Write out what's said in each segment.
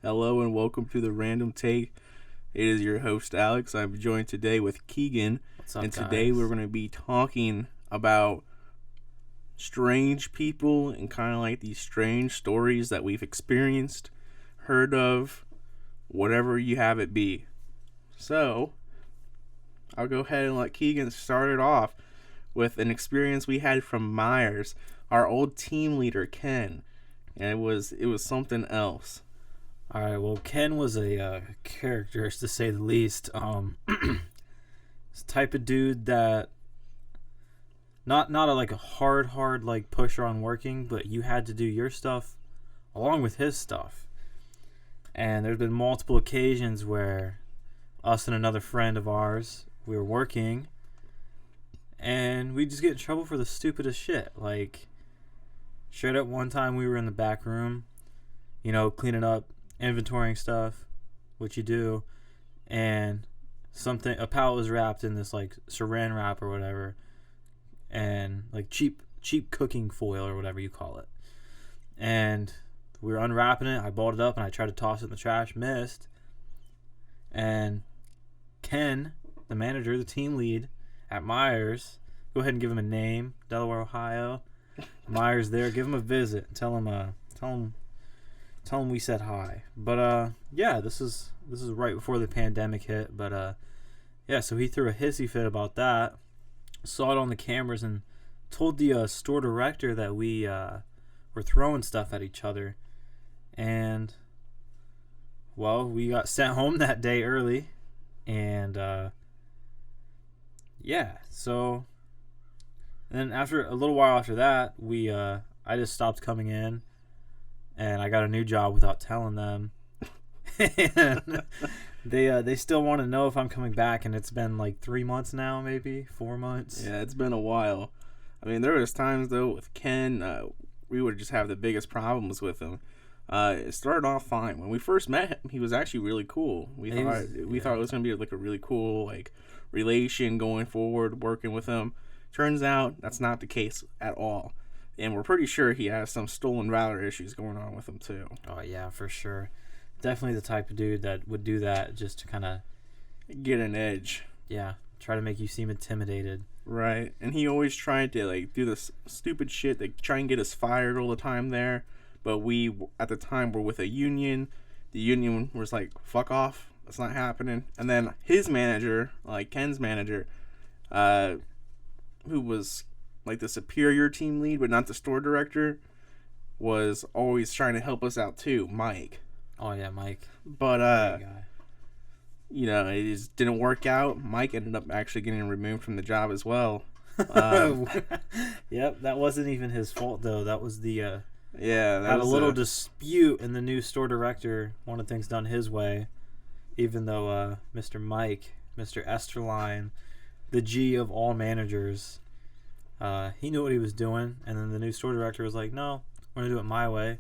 Hello and welcome to the Random Take. It is your host Alex. I'm joined today with Kegan. What's up, and guys? Today we're going to be talking about strange people and kind of like these strange stories that we've experienced, heard of, whatever you have it be. So, I'll go ahead and let Kegan start it off with an experience we had from Myers, our old team leader Ken, and it was something else. All right. Well, Ken was a character, to say the least. This type of dude that not a hard like pusher on working, but you had to do your stuff along with his stuff. And there's been multiple occasions where us and another friend of ours, we were working, and we just get in trouble for the stupidest shit. Like, straight up one time we were in the back room, cleaning up, inventorying stuff, what you do, and a pallet was wrapped in this like saran wrap or whatever, and like cheap cooking foil or whatever you call it. And we were unwrapping it. I balled it up and I tried to toss it in the trash, missed. And Ken, the manager, the team lead at Myers, go ahead and give him a name, Delaware, Ohio. Myers there, give him a visit. Tell him we said hi. But yeah, this is right before the pandemic hit. But yeah, so he threw a hissy fit about that. Saw it on the cameras and told the store director that we were throwing stuff at each other. And well, we got sent home that day early. And yeah, so then after a little while after that, I just stopped coming in. And I got a new job without telling them. And they still want to know if I'm coming back, and it's been like 3 months now, maybe 4 months. Yeah, it's been a while. I mean, there was times though with Ken, we would just have the biggest problems with him. It started off fine when we first met him. He was actually really cool. We thought it was gonna be like a really cool like relation going forward, working with him. Turns out that's not the case at all. And we're pretty sure he has some stolen valor issues going on with him, too. Oh, yeah, for sure. Definitely the type of dude that would do that just to kind of get an edge. Yeah, try to make you seem intimidated. Right. And he always tried to, like, do this stupid shit, like, try and get us fired all the time there. But we, at the time, were with a union. The union was like, fuck off. That's not happening. And then his manager, like Ken's manager, who was like the superior team lead, but not the store director, was always trying to help us out too, Mike. Oh yeah, Mike. But it just didn't work out. Mike ended up actually getting removed from the job as well. Yep, that wasn't even his fault though. That was the had a little dispute, and the new store director wanted things done his way, even though Mr. Esterline, the G of all managers, he knew what he was doing. And then the new store director was like, no, we're going to do it my way.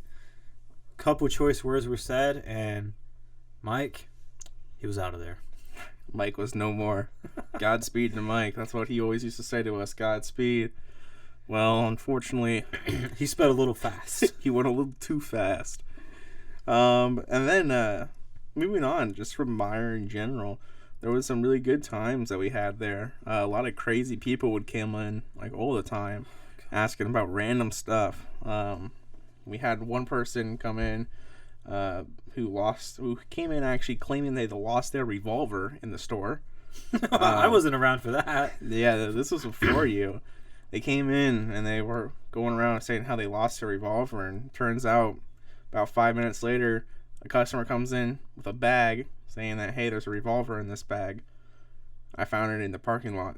Couple choice words were said, and Mike, he was out of there. Mike was no more. Godspeed to Mike. That's what he always used to say to us, Godspeed. Well, unfortunately, he sped a little fast. He went a little too fast. And then moving on, just from Meyer in general, there was some really good times that we had there. A lot of crazy people would come in like all the time, asking about random stuff. We had one person come in who came in actually claiming they lost their revolver in the store. I wasn't around for that. Yeah, this was before you. They came in and they were going around saying how they lost their revolver, and turns out about 5 minutes later, a customer comes in with a bag saying that, hey, there's a revolver in this bag. I found it in the parking lot.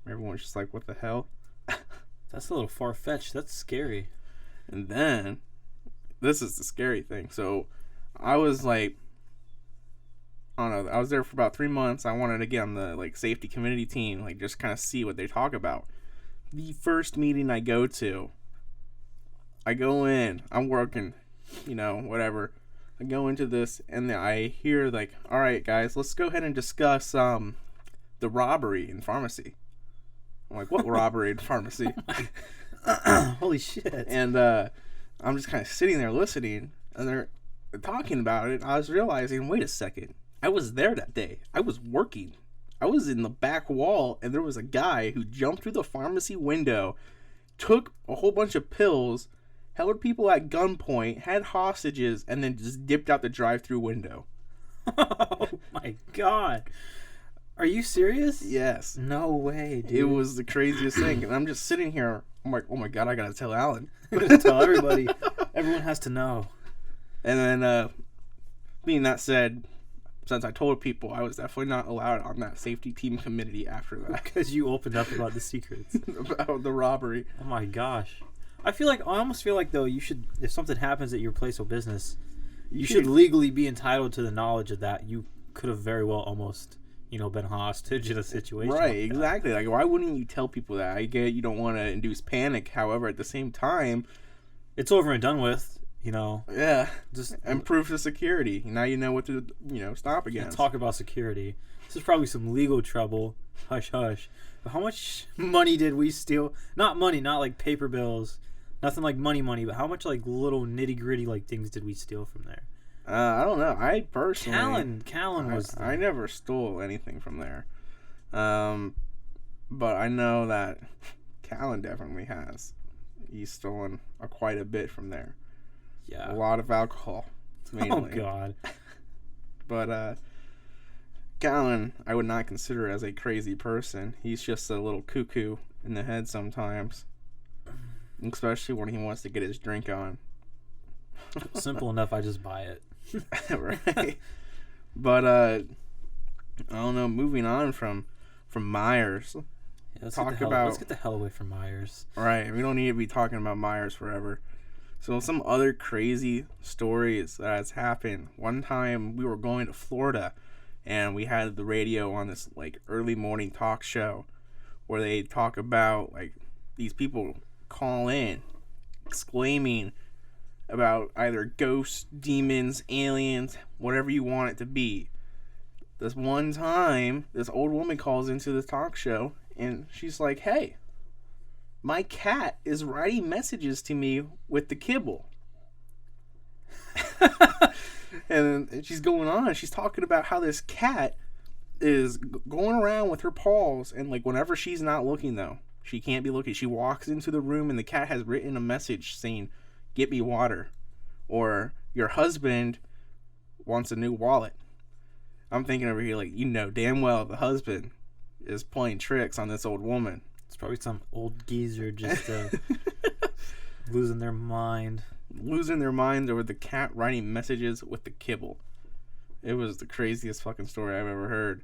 Everyone's just like, what the hell? That's a little far-fetched. That's scary. And then, this is the scary thing. So, I was like, I don't know, I was there for about 3 months. I wanted to get on the like safety committee team, like just kind of see what they talk about. The first meeting I go to, I go in, I'm working, whatever. I go into this and I hear like, all right, guys, let's go ahead and discuss the robbery in pharmacy. I'm like, what robbery in pharmacy? Holy shit. And I'm just kind of sitting there listening, and talking about it, I was realizing, wait a second. I was there that day. I was working. I was in the back wall, and there was a guy who jumped through the pharmacy window, took a whole bunch of pills, held people at gunpoint, had hostages, and then just dipped out the drive-through window. Oh my god. Are you serious? Yes. No way, dude. It was the craziest thing. And I'm just sitting here. I'm like, oh my god, I gotta tell Allan. Tell everybody. Everyone has to know. And then, being that said, since I told people, I was definitely not allowed on that safety team committee after that. Because you opened up about the secrets. About the robbery. Oh my gosh. I almost feel like, though, you should, if something happens at your place of business, you should legally be entitled to the knowledge of that. You could have very well almost, been hostage in a situation. Right, like exactly. Like, why wouldn't you tell people that? I get you don't want to induce panic. However, at the same time, it's over and done with. Yeah. Just improve the security. Now you know what to, stop against. Talk about security. This is probably some legal trouble. Hush, hush. But how much money did we steal? Not money, not like paper bills. Nothing like money, but how much like little nitty gritty like things did we steal from there? I don't know. I personally, Callan was. I never stole anything from there. But I know that Callan definitely has. He's stolen quite a bit from there. Yeah. A lot of alcohol, mainly. Oh God. But Callan, I would not consider as a crazy person. He's just a little cuckoo in the head sometimes. Especially when he wants to get his drink on. Simple enough, I just buy it. Right. But I don't know, moving on from Myers. Yeah, let's get the hell away from Myers. Right. We don't need to be talking about Myers forever. So some other crazy stories that has happened. One time we were going to Florida and we had the radio on this like early morning talk show where they talk about like these people call in exclaiming about either ghosts, demons, aliens, whatever you want it to be. This one time, this old woman calls into the talk show and she's like, hey, my cat is writing messages to me with the kibble. And she's going on. She's talking about how this cat is going around with her paws. And like whenever she's not looking, though, she can't be looking. She walks into the room and the cat has written a message saying, get me water. Or your husband wants a new wallet. I'm thinking over here like, damn well the husband is playing tricks on this old woman. It's probably some old geezer just losing their mind. Losing their minds over the cat writing messages with the kibble. It was the craziest fucking story I've ever heard,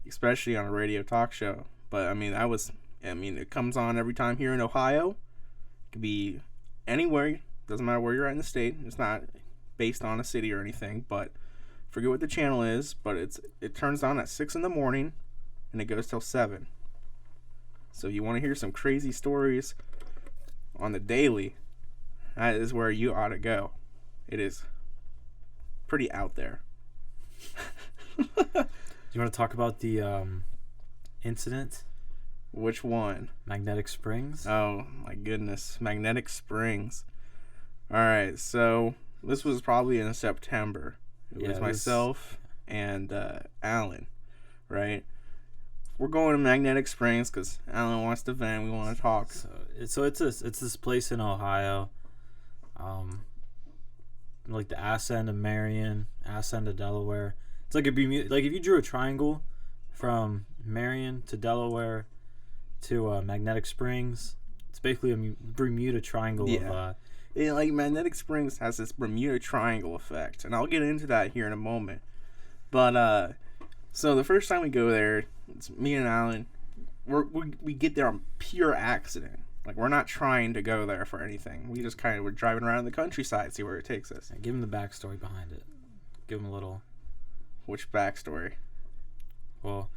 especially on a radio talk show. But it comes on every time here in Ohio. It could be anywhere. Doesn't matter where you're at in the state. It's not based on a city or anything. But forget what the channel is. But it turns on at 6 in the morning, and it goes till 7. So you want to hear some crazy stories on the daily, that is where you ought to go. It is pretty out there. Do you want to talk about the incident? Which one? Magnetic Springs. Oh my goodness, Magnetic Springs. Alright, so this was probably in September. It was myself and Allan, right? We're going to Magnetic Springs because Allan wants to vent. We want to talk. So it's this place in Ohio, like the ass end of Marion, ass end of Delaware. It's like like if you drew a triangle from Marion to Delaware to Magnetic Springs, it's basically a Bermuda Triangle. Yeah. Like Magnetic Springs has this Bermuda Triangle effect, and I'll get into that here in a moment. But so the first time we go there, it's me and Allan. We get there on pure accident. Like, we're not trying to go there for anything. We just kind of were driving around the countryside, see where it takes us. Yeah, give him the backstory behind it. Give him a little. Which backstory? Well,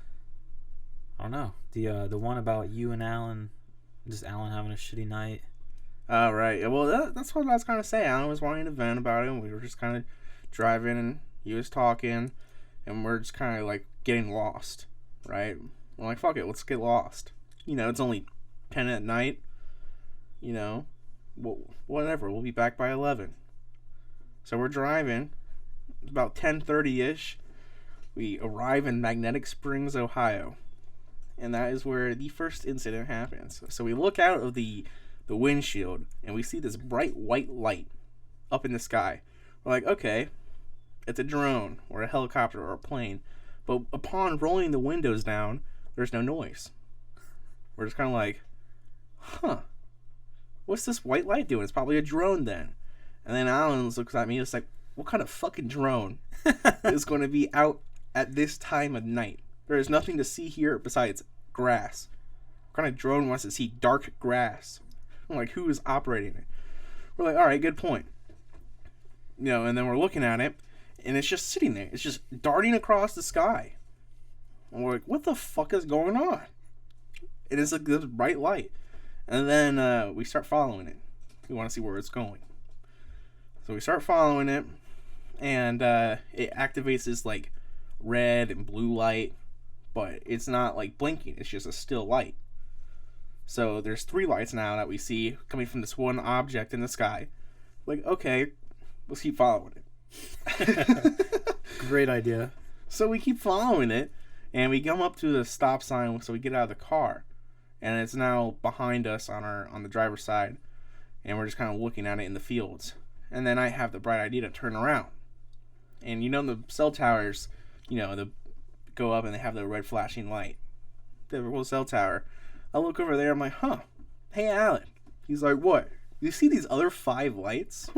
I don't know. The one about you and Allan, just Allan having a shitty night. Oh, right. Well, that's what I was kind of saying. Allan was wanting to vent about it, and we were just kind of driving, and he was talking, and we're just kind of, like, getting lost, right? We're like, fuck it, let's get lost. It's only 10 at night. Whatever, we'll be back by 11. So we're driving, about 10:30ish, we arrive in Magnetic Springs, Ohio. And that is where the first incident happens. So we look out of the windshield, and we see this bright white light up in the sky. We're like, okay, it's a drone, or a helicopter, or a plane. But upon rolling the windows down, there's no noise. We're just kind of like, huh, what's this white light doing? It's probably a drone then. And then Allan looks at me, it's like, what kind of fucking drone is going to be out at this time of night? There is nothing to see here besides grass. What kind of drone wants to see dark grass? I'm like, who is operating it? We're like, all right, good point. And then we're looking at it, and it's just sitting there. It's just darting across the sky. And we're like, what the fuck is going on? It is like this bright light. And then we start following it. We want to see where it's going. So we start following it, and it activates this like red and blue light, but it's not like blinking. It's just a still light. So there's 3 lights now that we see coming from this one object in the sky. Like, okay, let's keep following it. Great idea. So we keep following it, and we come up to the stop sign, so we get out of the car, and it's now behind us on the driver's side, and we're just kind of looking at it in the fields. And then I have the bright idea to turn around. And the cell towers, they go up and they have the red flashing light. The little cell tower. I look over there, I'm like, huh, hey Allan. He's like, what? You see these other 5 lights?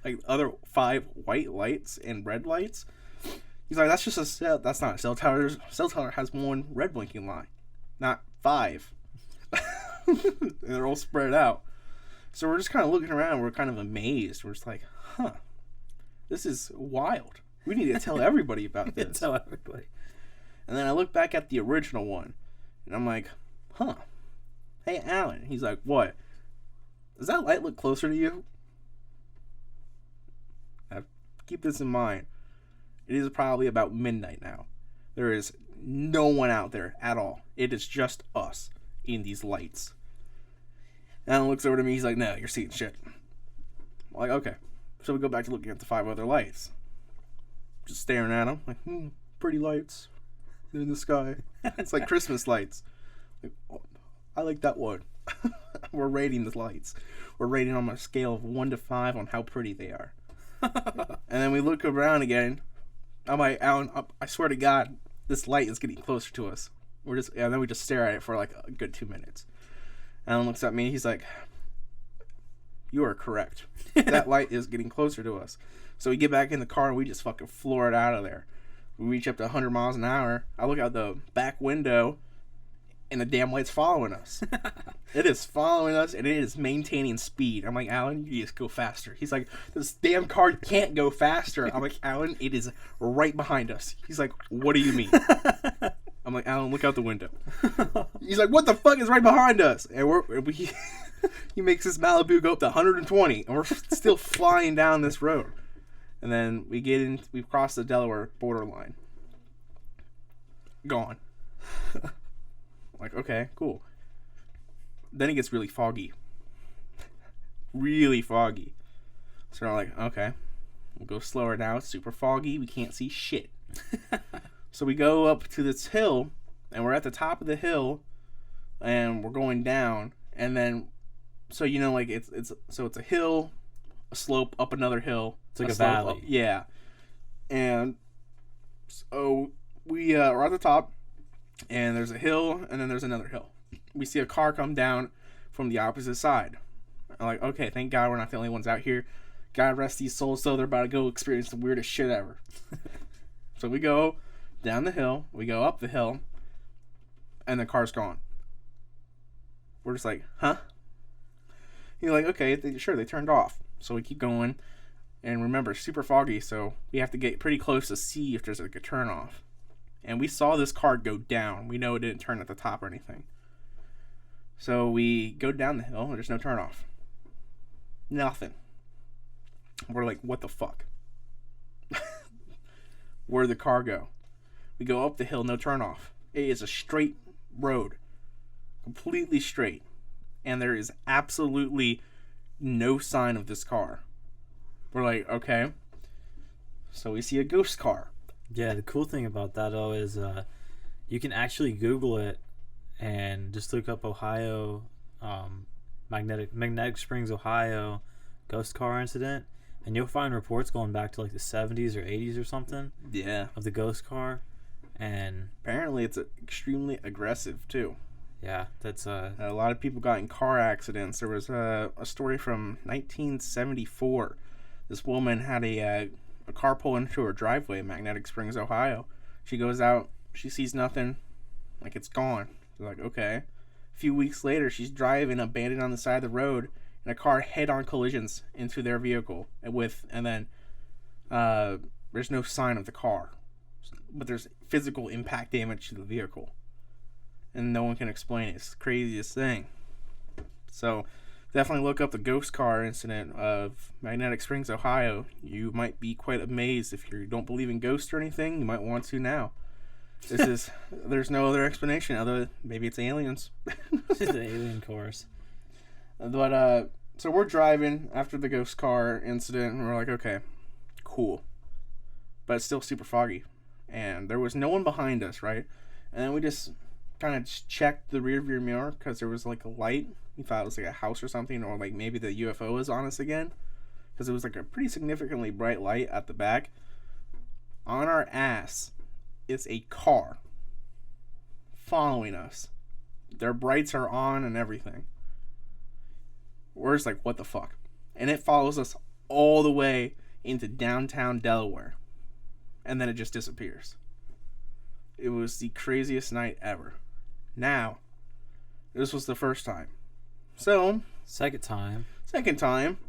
Like other 5 white lights and red lights? He's like, that's just a cell. That's not a cell tower. Cell tower has 1 red blinking line, not 5. And they're all spread out. So we're just kind of looking around. We're kind of amazed. We're just like, huh, this is wild. We need to tell everybody about this. Tell everybody. And then I look back at the original one, and I'm like, huh, hey Allan. He's like, what? Does that light look closer to you? Now, keep this in mind. It is probably about midnight now. There is no one out there at all. It is just us in these lights. Allan looks over to me. He's like, no, you're seeing shit. I'm like, okay. So we go back to looking at the 5 other lights. Just staring at them. Like, pretty lights in the sky. It's like Christmas lights. Like, oh, I like that one. We're rating the lights. We're rating them on a scale of 1 to 5 on how pretty they are. And then we look around again. I'm like, Allan, I swear to God, this light is getting closer to us. And then we just stare at it for like a good 2 minutes. Allan looks at me. He's like, you are correct. That light is getting closer to us. So we get back in the car and we just fucking floor it out of there. We reach up to 100 miles an hour. I look out the back window and the damn light's following us. It is following us and it is maintaining speed. I'm like, Allan, you just go faster. He's like, this damn car can't go faster. I'm like, Allan, it is right behind us. He's like, what do you mean? I'm like, Allan, look out the window. He's like, what the fuck is right behind us? And he makes this Malibu go up to 120, and we're still flying down this road. And then we've crossed the Delaware borderline. Gone. Like, okay, cool. Then it gets really foggy. Really foggy. So we're like, okay, we'll go slower now. It's super foggy. We can't see shit. So we go up to this hill, and we're at the top of the hill, and we're going down, and then, so like it's a hill, a slope, up another hill. It's like a valley. Up, yeah. And so we are at the top, and there's a hill, and then there's another hill. We see a car come down from the opposite side. I'm like, okay, thank God we're not the only ones out here. God rest these souls, so they're about to go experience the weirdest shit ever. So we go down the hill, we go up the hill, and the car's gone. We're just like, huh? You're like, okay, sure, they turned off. So we keep going, and remember, super foggy, so we have to get pretty close to see if there's like a turn off. And we saw this car go down. We know it didn't turn at the top or anything. So we go down the hill, and there's no turn off. Nothing. We're like, what the fuck? Where'd the car go? We go up the hill, no turn off. It is a straight road. Completely straight. And there is absolutely no sign of this car. We're like, okay. So we see a ghost car. Yeah, the cool thing about that though is you can actually Google it and just look up Ohio, Magnetic Springs, Ohio, ghost car incident, and you'll find reports going back to like the 70s or 80s or something. Yeah. Of the ghost car, and apparently it's extremely aggressive too. Yeah, that's a lot of people got in car accidents. There was a story from 1974. This woman had a car pull into her driveway in Magnetic Springs, Ohio. She goes out, she sees nothing, like it's gone. They're like, okay. A few weeks later, she's driving abandoned on the side of the road, and a car head-on collisions into their vehicle, and then there's no sign of the car, but there's physical impact damage to the vehicle, and no one can explain it. It's the craziest thing. So definitely look up the ghost car incident of Magnetic Springs, Ohio. You might be quite amazed. If you don't believe in ghosts or anything, you might want to now. There's no other explanation other than maybe it's aliens. the alien cars. But so we're driving after the ghost car incident, and we're like, okay, cool, but it's still super foggy, and there was no one behind us, right? And then we just kind of checked the rear view mirror because there was like a light. We thought it was like a house or something, or like maybe the UFO is on us again, because it was like a pretty significantly bright light at the back. On our ass is a car following us. Their brights are on and everything. We're just like, what the fuck? And it follows us all the way into downtown Delaware, and then it just disappears. It was the craziest night ever. Now, this was the first time. So, second time,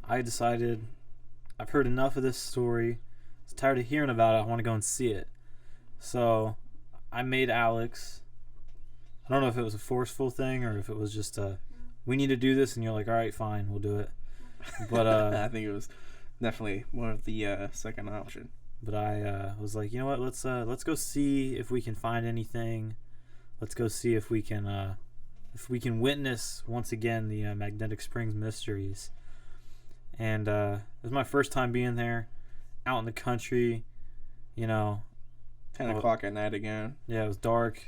I decided I've heard enough of this story. I was tired of hearing about it. I want to go and see it. So, I made Alex. I don't know if it was a forceful thing or if it was just we need to do this, and you're like, all right, fine, we'll do it. But I think it was definitely one of the second option. But I was like, you know what? Let's go see if we can find anything. Let's go see if we can witness once again the Magnetic Springs mysteries. And it was my first time being there, out in the country. 10 o'clock at night again. Yeah, it was dark.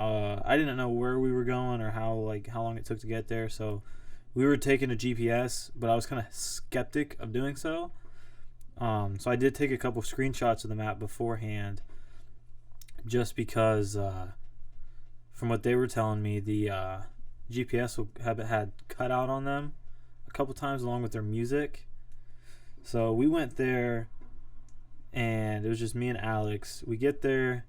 I didn't know where we were going or how long it took to get there, so we were taking a GPS, but I was kind of skeptic of doing so. So I did take a couple screenshots of the map beforehand, just because from what they were telling me, the GPS had cut out on them a couple times along with their music. So we went there, and it was just me and Alex. We get there,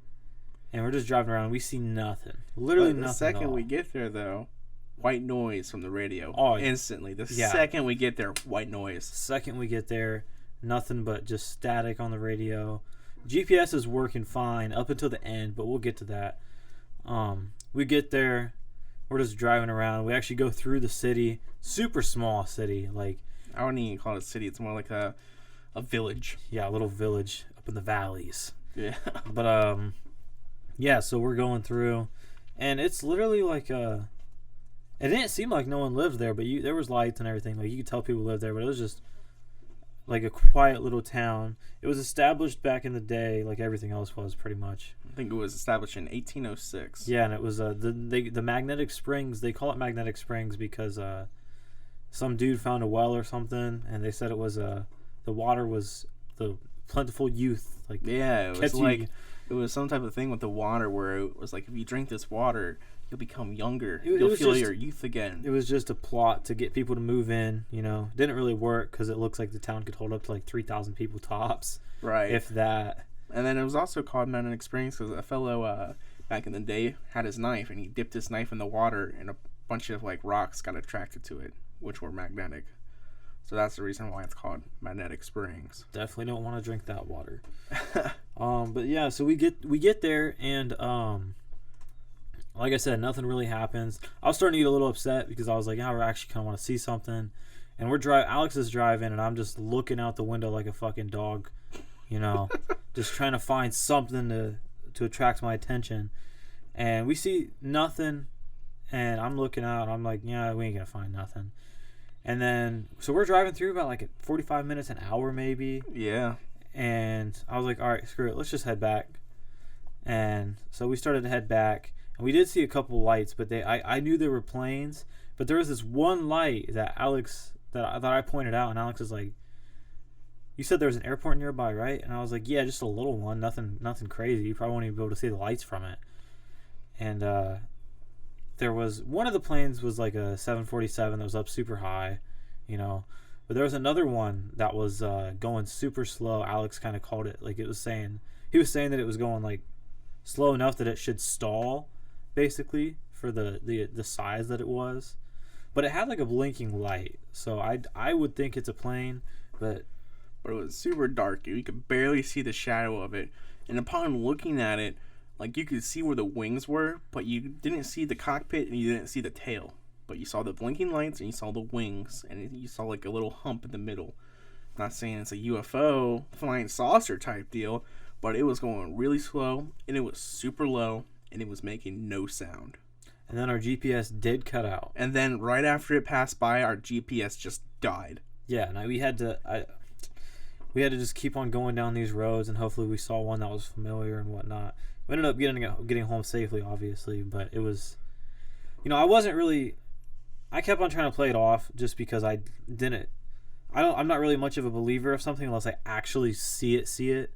and we're just driving around. We see nothing. Literally nothing. The second we get there, though, white noise from the radio. Oh, instantly. Second we get there, white noise. Second we get there, nothing but just static on the radio. GPS is working fine up until the end, but we'll get to that. We get there, we're just driving around. We actually go through the city. Super small city. I wouldn't even call it a city. It's more like a village. Yeah, a little village up in the valleys. Yeah. But yeah, so we're going through, and it's literally like it didn't seem like no one lived there, but there was lights and everything. Like, you could tell people lived there, but it was just like a quiet little town. It was established back in the day, like everything else was, pretty much. I think it was established in 1806. Yeah, and it was the Magnetic Springs. They call it Magnetic Springs because some dude found a well or something, and they said it was the water was the plentiful youth. Like, yeah, it was like it was some type of thing with the water where it was like, if you drink this water, you'll become younger. You'll feel your youth again. It was just a plot to get people to move in. Didn't really work because it looks like the town could hold up to like 3,000 people tops. Right. If that. And then it was also called Magnetic Springs because a fellow back in the day had his knife, and he dipped his knife in the water, and a bunch of like rocks got attracted to it, which were magnetic. So that's the reason why it's called Magnetic Springs. Definitely don't want to drink that water. But yeah, so we get there, and like I said, nothing really happens. I was starting to get a little upset because I was like, I actually kind of want to see something. And Alex is driving, and I'm just looking out the window like a fucking dog, just trying to find something to attract my attention. And we see nothing, and I'm looking out, and I'm like, yeah, we ain't gonna find nothing. And then, so we're driving through about like 45 minutes, an hour maybe. Yeah. And I was like, all right, screw it, let's just head back. And so we started to head back, and we did see a couple lights, but I knew there were planes, but there was this one light that I pointed out, and Alex is like, you said there was an airport nearby, right? And I was like, yeah, just a little one, nothing crazy. You probably won't even be able to see the lights from it. And there was one of the planes was like a 747 that was up super high, you know. But there was another one that was going super slow. Alex kind of called it, like he was saying that it was going like slow enough that it should stall, basically, for the size that it was. But it had like a blinking light, so I would think it's a plane, but it was super dark. You could barely see the shadow of it. And upon looking at it, like you could see where the wings were, but you didn't see the cockpit and you didn't see the tail. But you saw the blinking lights and you saw the wings and you saw like a little hump in the middle. I'm not saying it's a UFO flying saucer type deal, but it was going really slow and it was super low and it was making no sound. And then our GPS did cut out. And then right after it passed by, our GPS just died. Yeah, and we had to just keep on going down these roads, and hopefully we saw one that was familiar and whatnot. We ended up getting home safely, obviously, but it was, you know, I kept on trying to play it off just because I'm not really much of a believer of something unless I actually see it.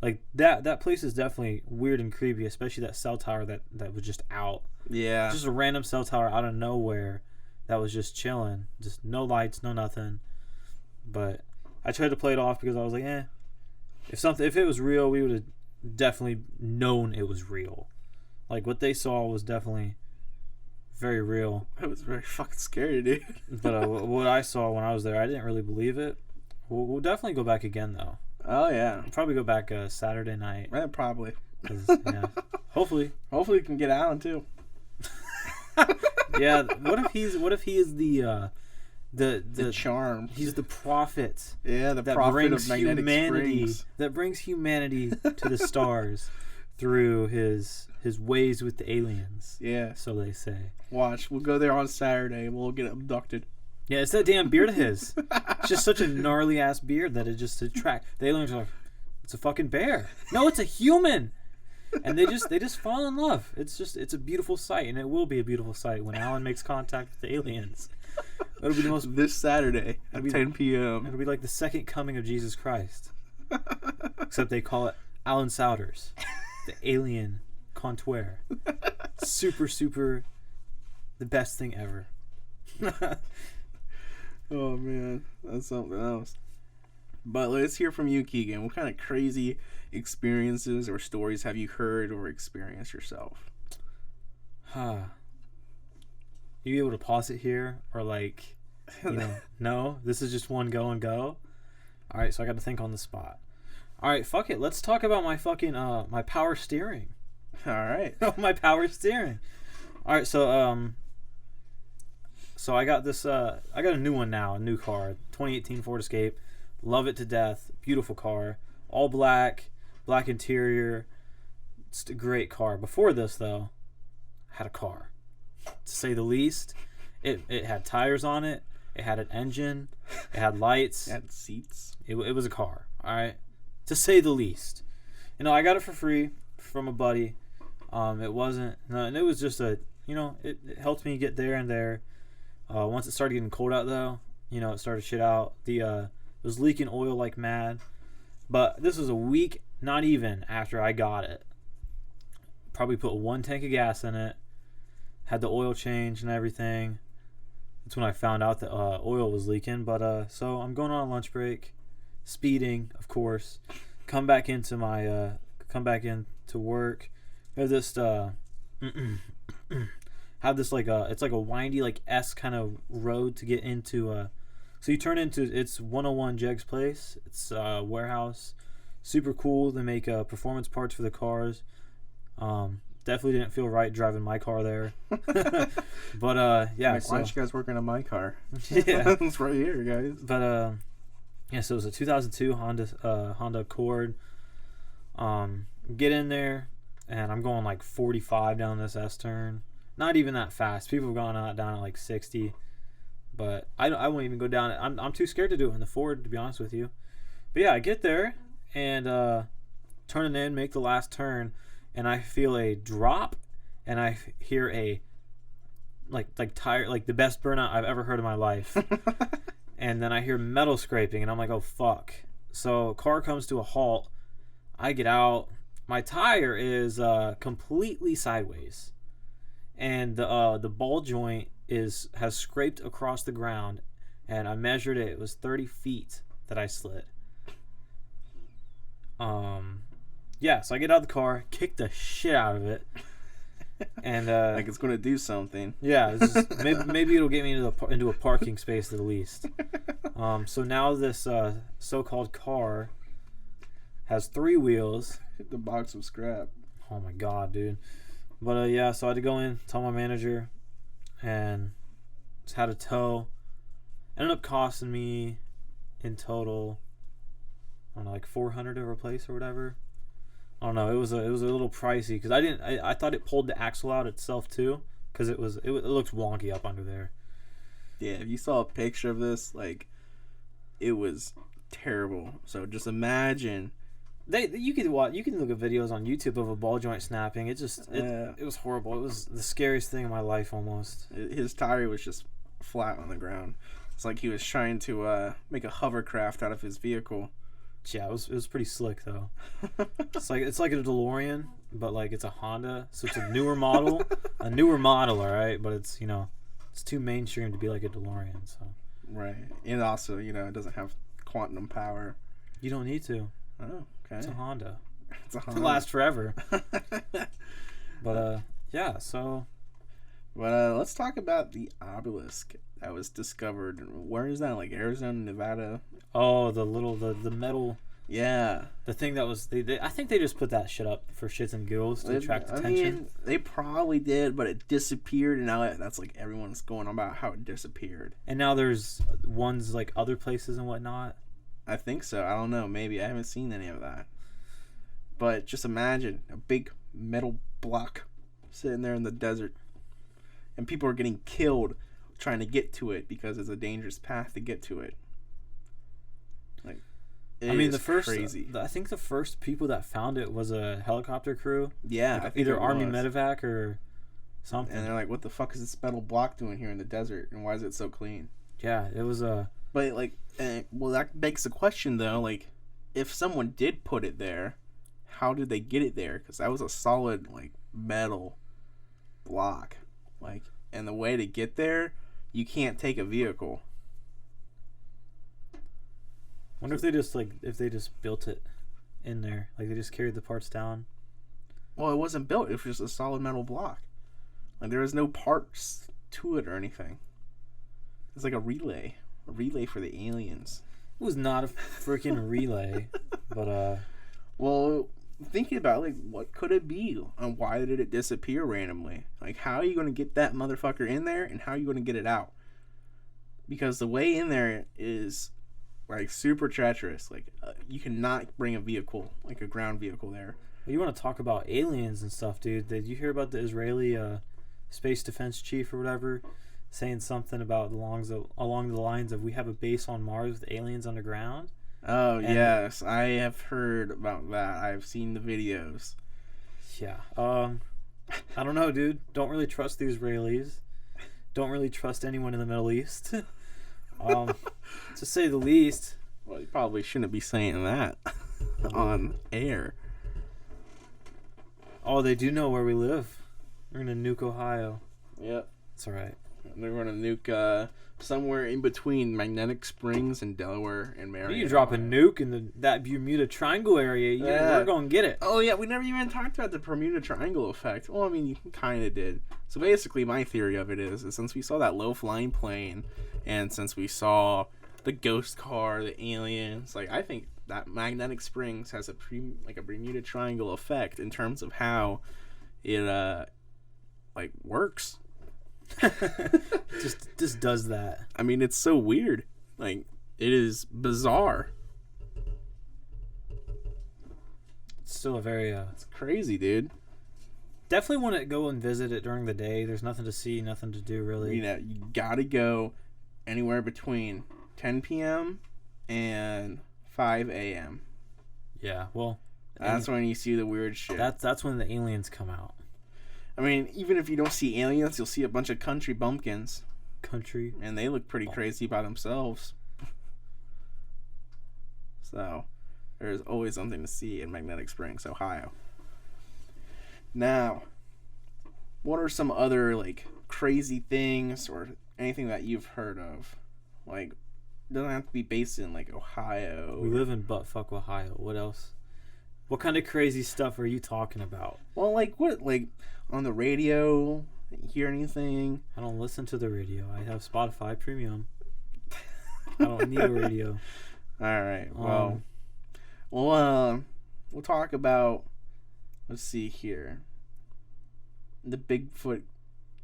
Like that place is definitely weird and creepy, especially that cell tower that was just out. Yeah. Just a random cell tower out of nowhere that was just chilling. Just no lights, no nothing. But I tried to play it off because I was like, if it was real, we would have definitely known it was real. Like what they saw was definitely very real. It was very fucking scary, dude. But what I saw when I was there, I didn't really believe it. We'll definitely go back again, though. Oh, yeah. We'll probably go back Saturday night. Yeah, probably. Yeah. Hopefully we can get Allan, too. Yeah. What if he is the charm? He's the prophet. Yeah, the prophet of magnetic springs. That brings humanity to the stars through his ways with the aliens. Yeah. So they say. Watch, we'll go there on Saturday and we'll get abducted. Yeah, it's that damn beard of his. It's just such a gnarly ass beard that it just attracts. The aliens are like, it's a fucking bear. No, it's a human. And they just fall in love. It's a beautiful sight, and it will be a beautiful sight when Allan makes contact with the aliens. It'll be the most this Saturday at 10 p.m. It'll be like the second coming of Jesus Christ. Except they call it Allan Souders, the alien contour. Super, super, the best thing ever. Oh man, that's something else. But let's hear from you, Kegan. What kind of crazy experiences or stories have you heard or experienced yourself? You able to pause it here, or like, no, this is just one go and go. All right, so I got to think on the spot. All right, fuck it. Let's talk about my fucking my power steering. All right. My power steering. All right, so I got this. I got a new one now, a new car, 2018 Ford Escape. Love it to death. Beautiful car, all black interior. It's a great car. Before this, though, I had a car, to say the least. It had tires on it. It had an engine. It had lights. It had seats. It was a car. All right, to say the least. I got it for free from a buddy. It wasn't. No, and it was just it helped me get there and there. Once it started getting cold out, though, it started shit out. It was leaking oil like mad. But this was a week, not even, after I got it. Probably put 1 tank of gas in it. Had the oil change and everything. That's when I found out that oil was leaking. But so I'm going on a lunch break, speeding, of course. Come back into work. Have this it's like a windy like S kind of road to get into. So you turn into, it's 101 Jeg's place. It's a warehouse. Super cool. They make performance parts for the cars. Definitely didn't feel right driving my car there. But yeah. Why aren't you guys working on my car? Yeah. It's right here, guys. But yeah, so it was a 2002 Honda Accord. Get in there, and I'm going like 45 down this S turn. Not even that fast. People have gone down at like 60. But I won't even go down it. I'm too scared to do it in the Ford, to be honest with you. But yeah, I get there, and turning in, make the last turn, and I feel a drop, and I hear a like tire, like the best burnout I've ever heard in my life. And then I hear metal scraping, and I'm like, oh fuck. So car comes to a halt. I get out. My tire is completely sideways, and the ball joint has scraped across the ground, and I measured it. It was 30 feet that I slid. Yeah, so I get out of the car, kick the shit out of it, and like it's gonna do something. Yeah, maybe it'll get me into a parking space at least. So now this so-called car has 3 wheels. The box of scrap. Oh my god, dude. But yeah, so I had to go in, tell my manager, and just had a tow. Ended up costing me in total, I don't know, like $400 to replace or whatever. I don't know. It was a little pricey because I thought it pulled the axle out itself too, because it looked wonky up under there. Yeah, if you saw a picture of this, like, it was terrible. So just imagine. You can look at videos on YouTube of a ball joint snapping. It was horrible. It was the scariest thing in my life almost. His tire was just flat on the ground. It's like he was trying to make a hovercraft out of his vehicle. Yeah, it was pretty slick though. It's like a DeLorean, but like it's a Honda, so it's a newer model, all right. But it's it's too mainstream to be like a DeLorean. So right, and also it doesn't have quantum power. You don't need to. Oh, okay. It's a Honda. It's a Honda. It'll last forever. But yeah, so. But let's talk about the obelisk that was discovered. Where is that? Like Arizona, Nevada? Oh, the metal. Yeah. The thing that was I think they just put that shit up for shits and giggles to attract attention. I mean, they probably did, but it disappeared, and now that's like everyone's going on about how it disappeared. And now there's ones like other places and whatnot. I think so. I don't know. Maybe I haven't seen any of that. But just imagine a big metal block sitting there in the desert, and people are getting killed trying to get to it because it's a dangerous path to get to it. Like, crazy. I think the first people that found it was a helicopter crew. Yeah, like either Army medevac or something. And they're like, "What the fuck is this metal block doing here in the desert? And why is it so clean?" Yeah, it was a. But like, well, that begs the question though. Like, if someone did put it there, how did they get it there? Because that was a solid like metal block. Like, and the way to get there, you can't take a vehicle. Wonder if they just built it in there, like they just carried the parts down. Well, it wasn't built. It was just a solid metal block. Like there was no parts to it or anything. It's like a relay for the aliens. It was not a freaking relay, but well, thinking about like what could it be and why did it disappear randomly? Like how are you going to get that motherfucker in there and how are you going to get it out? Because the way in there is like super treacherous. Like you cannot bring a vehicle, like a ground vehicle there. You want to talk about aliens and stuff, dude? Did you hear about the Israeli space defense chief or whatever saying something about along the lines of we have a base on Mars with aliens underground? Oh, yes. I have heard about that. I've seen the videos. Yeah. I don't know, dude. Don't really trust the Israelis. Don't really trust anyone in the Middle East. To say the least. Well, you probably shouldn't be saying that on air. Oh, they do know where we live. We're going to nuke Ohio. Yep. It's all right. They're going to nuke somewhere in between Magnetic Springs and Delaware and Marion. You drop a nuke in that Bermuda Triangle area, we're going to get it. Oh, yeah. We never even talked about the Bermuda Triangle effect. Well, I mean, you kind of did. So basically, my theory of it is since we saw that low-flying plane and since we saw the ghost car, the aliens, like I think that Magnetic Springs has a Bermuda Triangle effect in terms of how it works. just does that. I mean, it's so weird. Like it is bizarre. It's still a very it's crazy, dude. Definitely want to go and visit it during the day. There's nothing to see, nothing to do really. You gotta go anywhere between 10 p.m. and 5 a.m. Yeah, well, That's when you see the weird shit. that's when the aliens come out. I mean, even if you don't see aliens, you'll see a bunch of country bumpkins. Country. And they look pretty crazy by themselves. So, there's always something to see in Magnetic Springs, Ohio. Now, what are some other, like, crazy things or anything that you've heard of? Like, it doesn't have to be based in, like, Ohio. We live in buttfuck Ohio. What else? What kind of crazy stuff are you talking about? Well, like, what? Like, on the radio? Hear anything? I don't listen to the radio. I have Spotify Premium. I don't need a radio. All right. Well, we'll talk about, let's see here, the Bigfoot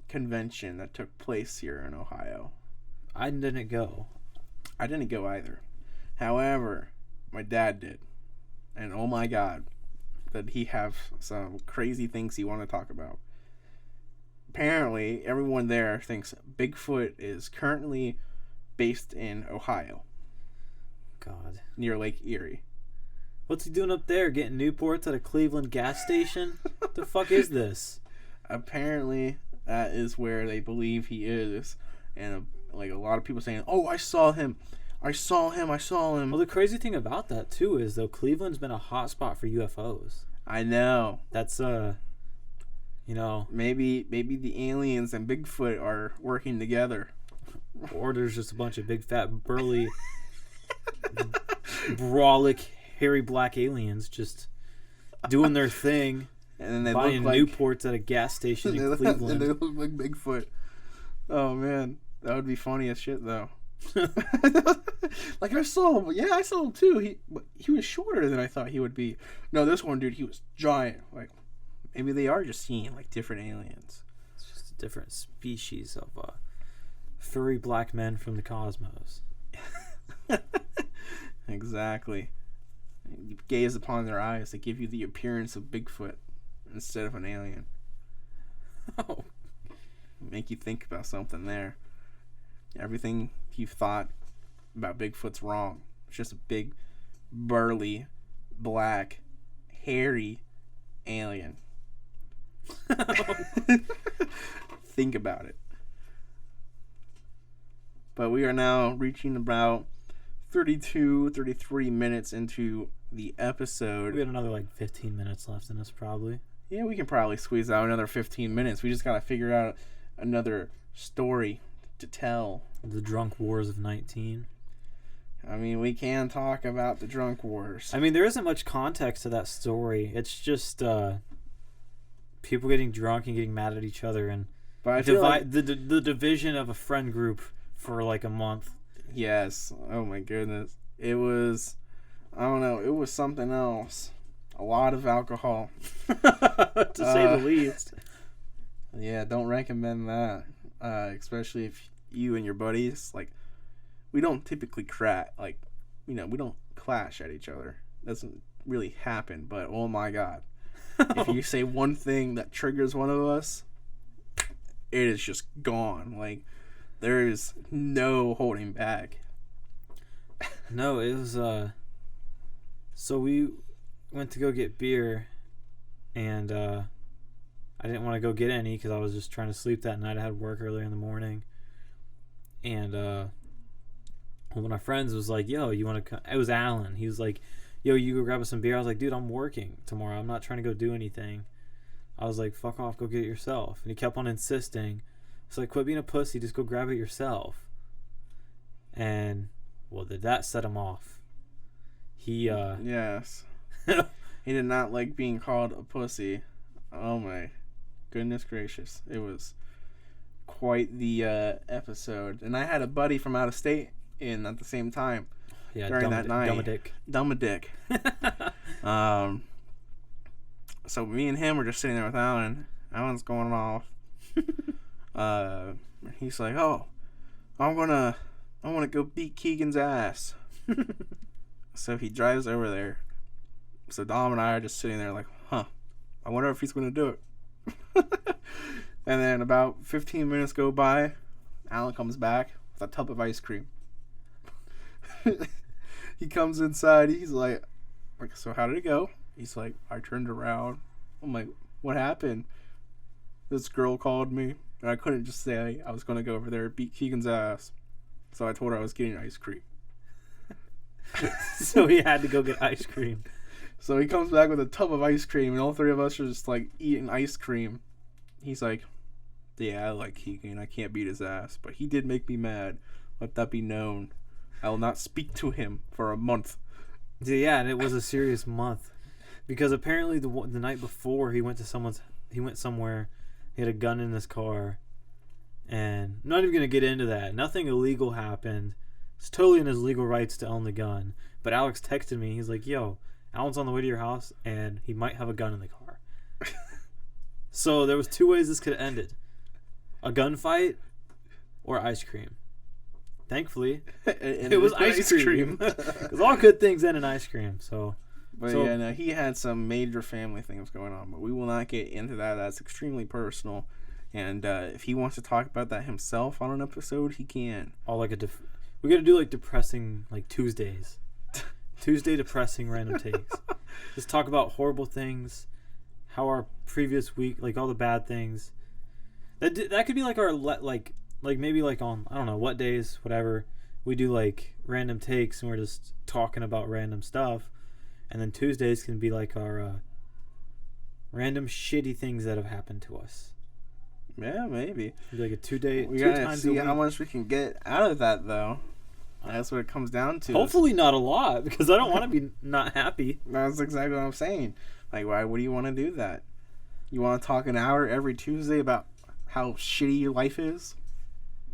convention that took place here in Ohio. I didn't go. I didn't go either. However, my dad did. And oh my God, did he have some crazy things he wanted to talk about. Apparently, everyone there thinks Bigfoot is currently based in Ohio. God. Near Lake Erie. What's he doing up there? Getting Newports at a Cleveland gas station? The fuck is this? Apparently, that is where they believe he is. And like a lot of people saying, "Oh, I saw him. I saw him. Well, the crazy thing about that too is though Cleveland's been a hot spot for UFOs. I know. That's maybe the aliens and Bigfoot are working together. Or there's just a bunch of big fat burly brolic hairy black aliens just doing their thing. And then they buying look like Newports at a gas station in Cleveland. And they look like Bigfoot. Oh man, that would be funny as shit though. Like I saw him. Yeah, I saw him too. He was shorter than I thought he would be. No, this one dude, he was giant. Like maybe they are just seeing like different aliens. It's just a different species of furry black men from the cosmos. Exactly. You gaze upon their eyes, they give you the appearance of Bigfoot instead of an alien. Oh. Make you think about something there. Everything you've thought about Bigfoot's wrong. It's just a big, burly, black, hairy alien. Think about it. But we are now reaching about 33 minutes into the episode. We got another like 15 minutes left in this probably. Yeah, we can probably squeeze out another 15 minutes. We just got to figure out another story to tell. The Drunk Wars of 19. I mean, we can talk about the Drunk Wars. I mean, there isn't much context to that story. It's just people getting drunk and getting mad at each other and but I feel like the division of a friend group for like a month. Yes. Oh my goodness. It was, I don't know, it was something else. A lot of alcohol. To say the least. Yeah, don't recommend that. Especially if you and your buddies, like, we don't typically we don't clash at each other. Doesn't really happen, but oh my God. If you say one thing that triggers one of us, it is just gone. Like, there is no holding back. No, it was, so we went to go get beer, and, I didn't want to go get any because I was just trying to sleep that night. I had work early in the morning. And one of my friends was like, yo, you want to come? It was Allan. He was like, yo, you go grab us some beer. I was like, dude, I'm working tomorrow. I'm not trying to go do anything. I was like, fuck off, go get it yourself. And he kept on insisting. It's like, quit being a pussy. Just go grab it yourself. And, well, that set him off. He, Yes. He did not like being called a pussy. Oh my goodness gracious. It was quite the episode. And I had a buddy from out of state in at the same time. Yeah, during that night. Dumb a dick. So me and him were just sitting there with Allan. Allan's going off. He's like, oh, I wanna go beat Kegan's ass. So he drives over there. So Dom and I are just sitting there like, huh, I wonder if he's gonna do it. And then about 15 minutes go by, Allan comes back with a tub of ice cream. He comes inside, he's like, Like, so how did it go? He's like, I turned around. I'm like, what happened? This girl called me, and I couldn't just say I was going to go over there and beat Keegan's ass. So I told her I was getting ice cream. So he had to go get ice cream. So he comes back with a tub of ice cream, and all three of us are just like eating ice cream. He's like, yeah, I like Keegan. I can't beat his ass, but he did make me mad. Let that be known. I will not speak to him for a month. Yeah, and it was a serious month. Because apparently the night before he went somewhere, he had a gun in his car. And I'm not even going to get into that. Nothing illegal happened. It's totally in his legal rights to own the gun. But Alex texted me. He's like, yo, Allan's on the way to your house, and he might have a gun in the car. So there was two ways this could have ended. A gunfight or ice cream. Thankfully, it was ice cream. Because all good things end in ice cream. So, yeah, no, he had some major family things going on, but we will not get into that. That's extremely personal. And if he wants to talk about that himself on an episode, he can. We got to do like depressing like Tuesdays. Tuesday depressing random takes. Just talk about horrible things, how our previous week, like all the bad things. That could be like our like maybe like on, I don't know what days, whatever, we do like random takes and we're just talking about random stuff. And then Tuesdays can be like our random shitty things that have happened to us. Yeah, maybe. Like a 2 day. We gotta see how much we can get out of that, though. That's what it comes down to. Hopefully not a lot, because I don't want to be not happy. That's exactly what I'm saying. Like, why would you want to do that? You want to talk an hour every Tuesday about how shitty your life is?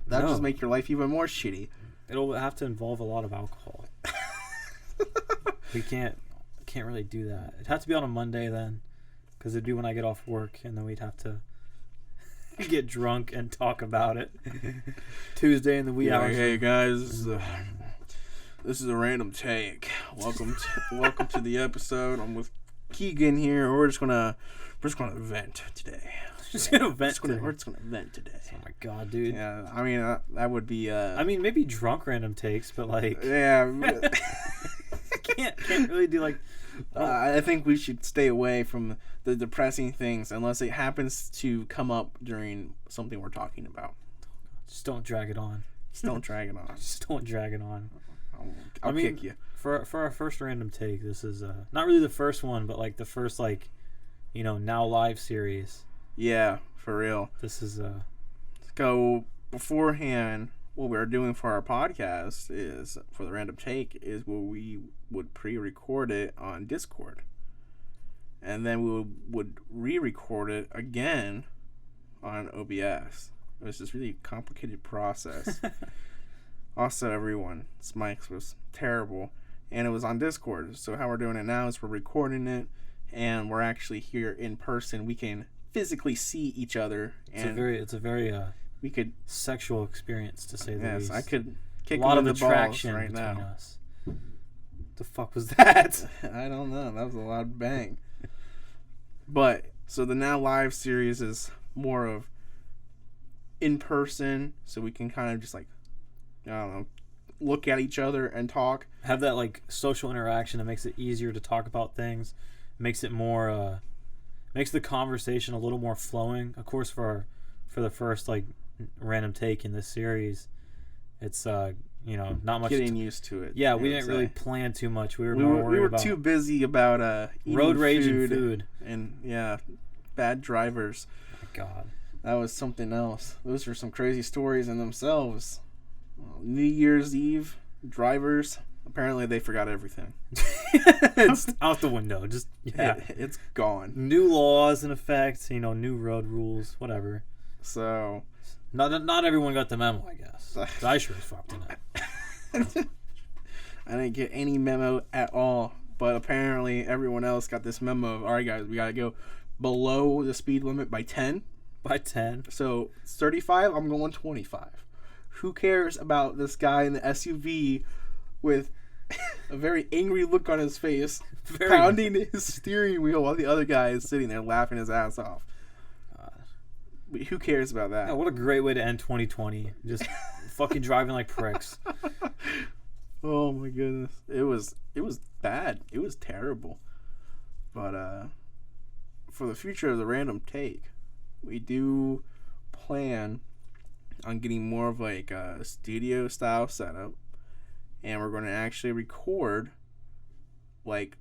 That'll just make your life even more shitty. It'll have to involve a lot of alcohol. We can't really do that. It'd have to be on a Monday then, because it'd be when I get off work, and then we'd have to get drunk and talk about it. Tuesday in the wee hours. Hey guys, this is a random take. Welcome to the episode. I'm with Kegan here. We're just gonna vent today. We're just gonna vent today. Oh my god, dude. Yeah, I mean that would be. I mean, maybe drunk random takes, but like. Yeah. can't really do like. I think we should stay away from the depressing things unless it happens to come up during something we're talking about. Just don't drag it on. Just don't drag it on. Just don't drag it on. I'll kick you. For our first random take, this is not really the first one, but like the first now live series. Yeah, for real. This is So beforehand, what we're doing for our podcast is, for the random take, is where we would pre-record it on Discord. And then we would re-record it again on OBS. It was this really complicated process. Also, everyone's mics was terrible. And it was on Discord. So how we're doing it now is we're recording it, and we're actually here in person. We can physically see each other. It's a very we could sexual experience, to say the least. Yes, I could kick a lot of the attraction balls right between now. us. The fuck was that? I don't know. That was a loud bang. But so the Now Live series is more of in person, so we can kind of just like, I don't know, look at each other and talk. Have that like social interaction that makes it easier to talk about things. Makes it more makes the conversation a little more flowing. Of course, for the first like random take in this series, it's not much getting used to it. Yeah, we didn't really plan too much. We were about too busy about road rage and food and bad drivers. Oh my god, that was something else. Those are some crazy stories in themselves. New Year's Eve drivers, apparently they forgot everything. It's out the window. Just it's gone. New laws in effect, new road rules, whatever. So not everyone got the memo, I guess. I sure as fuck didn't. I didn't get any memo at all, but apparently everyone else got this memo of, all right guys, we gotta go below the speed limit by 10. By 10. So it's 35, I'm going 25. Who cares about this guy in the SUV with a very angry look on his face, pounding his steering wheel while the other guy is sitting there laughing his ass off? Who cares about that? Yeah, what a great way to end 2020. Just fucking driving like pricks. Oh my goodness. It was bad. It was terrible. But for the future of the random take, we do plan on getting more of like a studio style setup, and we're going to actually record like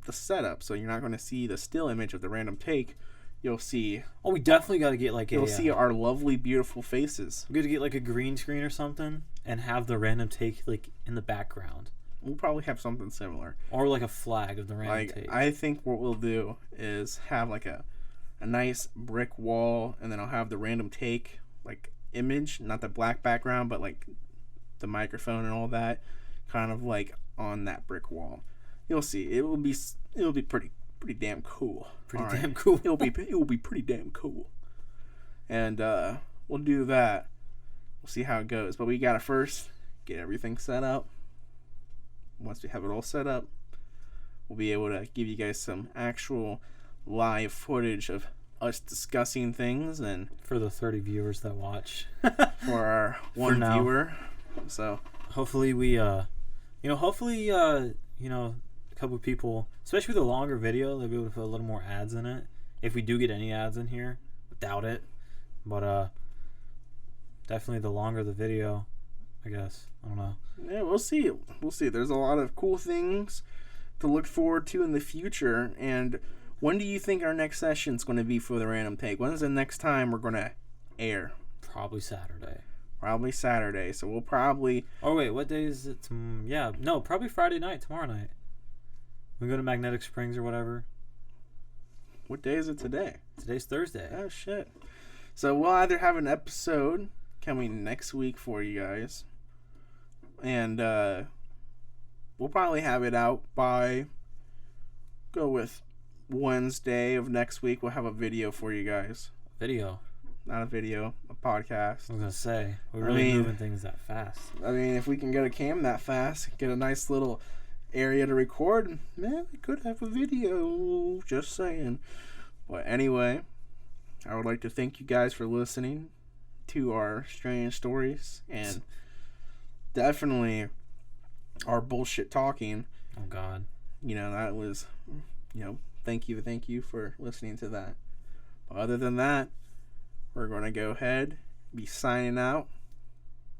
the setup, so you're not going to see the still image of the random take. You'll see. Oh, we definitely got to get like You'll see our lovely, beautiful faces. We got to get like a green screen or something, and have the random take like in the background. We'll probably have something similar, or like a flag of the random like, take. I think what we'll do is have like a nice brick wall, and then I'll have the random take like image, not the black background, but like the microphone and all that, kind of like on that brick wall. You'll see. It will be pretty damn cool. Damn cool. It will be pretty damn cool. And we'll do that. We'll see how it goes. But we gotta first get everything set up. Once we have it all set up, we'll be able to give you guys some actual live footage of us discussing things, and for the 30 viewers that watch, for our one viewer. So hopefully we hopefully a couple of people, especially with a longer video, they'll be able to put a little more ads in it. If we do get any ads in here, doubt it, but definitely the longer the video, I guess. I don't know. Yeah, we'll see. There's a lot of cool things to look forward to in the future. And when do you think our next session's going to be for the random take? When's the next time we're going to air? Probably Saturday. So we'll probably... Oh, wait, what day is it? Probably Friday night, tomorrow night. We go to Magnetic Springs or whatever. What day is it today? Today's Thursday. Oh, shit. So we'll either have an episode coming next week for you guys, and we'll probably have it out by, go with Wednesday of next week. We'll have a video for you guys. Video? Not a video, a podcast. I was going to say, we're really moving things that fast. I mean, if we can get a cam that fast, get a nice little area to record, man, we could have a video. Just saying. But anyway, I would like to thank you guys for listening to our strange stories, and definitely our bullshit talking. Oh God. That was, thank you for listening to that. But other than that, we're going to go ahead, be signing out,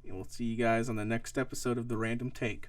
and we'll see you guys on the next episode of The Random Take.